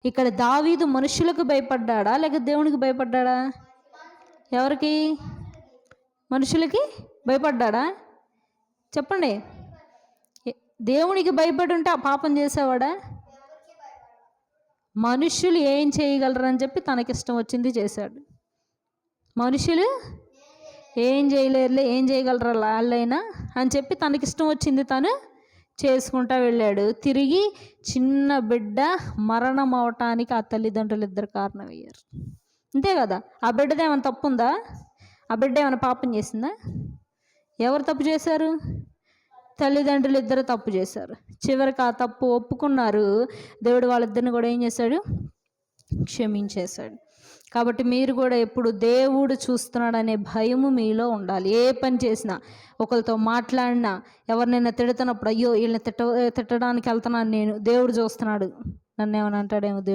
ఇక్కడ దావీదు మనుషులకు భయపడ్డాడా లేక దేవునికి భయపడ్డాడా? ఎవరికి? మనుషులకి భయపడ్డాడా? చెప్పండి. దేవునికి భయపడి ఉంటే ఆ పాపం చేసేవాడా? మనుషులు ఏం చేయగలరని చెప్పి తనకిష్టం వచ్చింది చేశాడు. మనుషులు ఏం చేయలేరులే, ఏం చేయగలరా వాళ్ళైనా అని చెప్పి తనకిష్టం వచ్చింది తను చేసుకుంటా వెళ్ళాడు. తిరిగి చిన్న బిడ్డ మరణం అవటానికి ఆ తల్లిదండ్రులు ఇద్దరు కారణమయ్యారు. అంతే కదా? ఆ బిడ్డది ఏమైనా తప్పు ఉందా? ఆ బిడ్డ ఏమైనా పాపం చేసిందా? ఎవరు తప్పు చేశారు? తల్లిదండ్రులు ఇద్దరు తప్పు చేశారు. చివరికి ఆ తప్పు ఒప్పుకున్నారు. దేవుడు వాళ్ళిద్దరిని కూడా ఏం చేశాడు? క్షమించేశాడు. కాబట్టి మీరు కూడా ఎప్పుడు దేవుడు చూస్తున్నాడనే భయము మీలో ఉండాలి. ఏ పని చేసినా, ఒకరితో మాట్లాడినా, ఎవరినైనా తిడుతున్నప్పుడు అయ్యో వీళ్ళని తిట్టడానికి వెళ్తున్నాను నేను, దేవుడు చూస్తున్నాడు, నన్ను ఏమైనా అంటాడేమో దేవుడు.